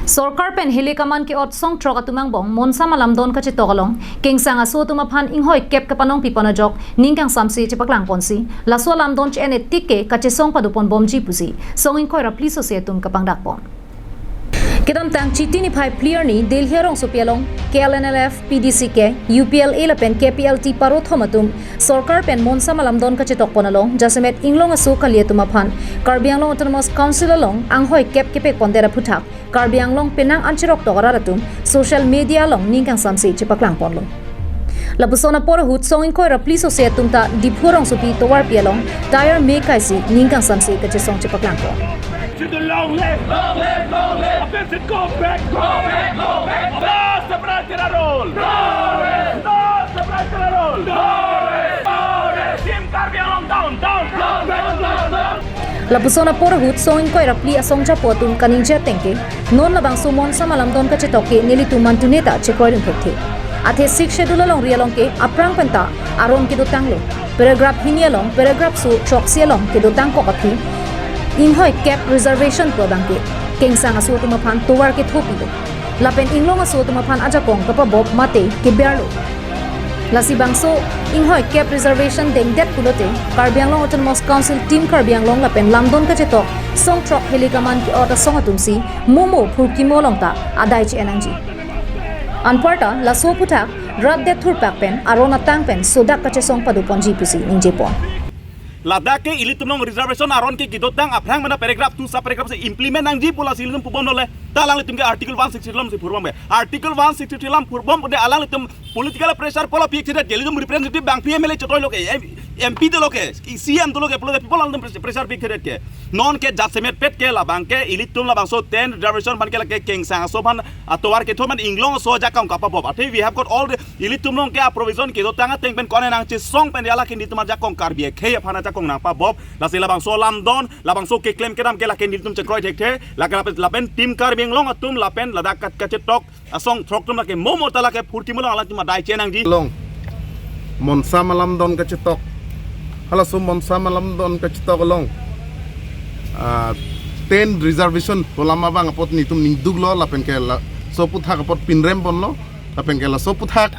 Sorkar pen hili kaman ke ot song trok atumang bong monsa malam don ka chitokalong king sanga so tumaphan inghoi kep ka panong pipana jok ningkang samsi chipaklang ponsi la so lam don chen etike ka che song padupon bomji pusi song in khoi rapli so se tum ka pangdak pon Kedam tang chiti ni phai clear ni Delhi rong sopialong KLNLF PDC ke UPL la pen KPLT paro thomatum Sorkar pen monsa malam don ka chitok ponalong jasemet inglong asu kalietuma phan Karbianglong Autonomous Council along anghoi kep kepe pondera puthak Karbianglong penang anchirok togaratum social media long ningkang samsi chipaklang ponlo Labusona porahut song in khoi rapli so se tumta diphurong sopi towar pialong tire me kaisi ningkang samsi ka che song chipaklang pon To the long left, long left, long left. Offensive, go back, go back, go back. Stop the right to the roll. Stop the right to the roll. Team Karbianglong down, down, down, down, down. Labusona porahut song in khoi rapli asong cha potum kaninja tengke non labang sumon samalam don ka chetoke neli tuman tuneta chekoirin phokthi athe sik schedule long rialong ke aprang penta aron ke dotangle paragraph hinialong paragraph su choksialong ke dotang ko kathi inhoi cap reservation ko bangke kengsang asu tumaphan towar ke thopido lapen inglong asu tumaphan aja kong kapa bob mate ke berlo lasi bangso inhoi cap reservation deng det pulote Karbianglong Autonomous Council team Karbianglong lapen lamdon ka chetok song trok helikaman ki ota song atumsi momo phurkimo longta adai che enangji anparta laso puthak rab det thurpak pen arona tangpen sodak ka che song padupon ji pusi ningjepon Ladake ilitumnong reservation aron ke kidotang aprang mana paragraph 2 sa paragraph se implement nang ji pola silum pubom nole talang litum ke article 160 lam se purbom be article 160 lam purbom de alang litum political pressure pola pik se gelidum representative bank PMLA chotoi loke MP de loke CM de loke pola people alang pressure pik ke non ke jasemet pet ke la bank ke ilitum la bang so 10 reservation ban ke la ke king sang so ban atowar ke thoman inglong so jakam kapa bob ate we have got all the ilitumnong ke provision ke dotang teng pen kone nang che song pen ala ke nitum jakong karbie ke phana kong nang pa bob la sila bang so lam don la bang so ke claim kedam ke la ken ditum chekroi thekte la ka la pen team Karbianglong atum la pen la dak ka chetok asong throk tum la ke momo tala ke phurti mulang ala tima dai chenang ji long monsa malam don ka chetok hala so monsa malam don ka chetok long 10 reservation polama bang apot ni tum ning duglo la pen ke la so puthak apot pinrem bonlo la pen ke la so puthak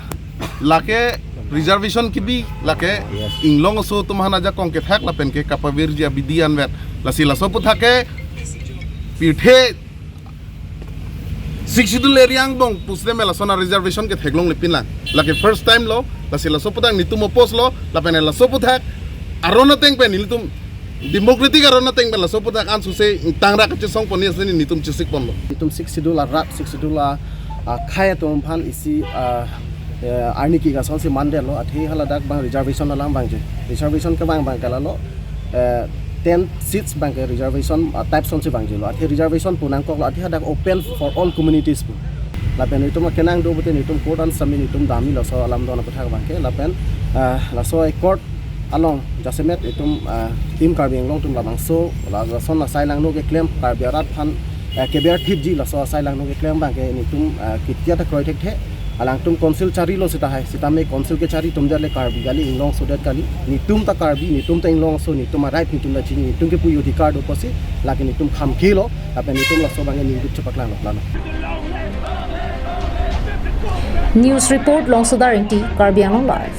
la ke reservation kibi lake inglong so tumhana ja kong ke thak la pen ke kapavir ja bidian vet la sila so puthake pithe siksidul eriang bong pusle mela sona reservation ke theglong le pinla lake first time lo la sila so puthak nitum opos lo la pen la so puthak arona teng pen nitum democratic arona teng pen la so puthak an su se tangra ka song poni asni nitum chisik pon lo nitum siksidul rat siksidul khaya tom phan isi arni ki gason se mande lo athi hala dak bang reservation la bang je reservation ka bang kala lo 10 seats bang ke reservation type son se bang je lo athi reservation punang kok lo athi dak open for all communities la pen itum kenang do buten itum kodan samin itum dami lo so alam dona pathak bang ke la pen la so court along jasemet itum team Karbianglong tum la bang so la son la sailang no ke claim Karbiarat phan ke ber thipji la so sailang no ke claim bang ke itum kitya ta kroi thek alang tum council chari lo sita hai sita me council ke chari tum jale karbi gali inglong so dat kali nitum ta karbi nitum ta inglong so nitum right nitum la chini nitum ke puyo dikar do posi laki nitum kham kilo ape nitum la so bange ningut chapaklang lo plano News report long Sudarinti Karbianglong live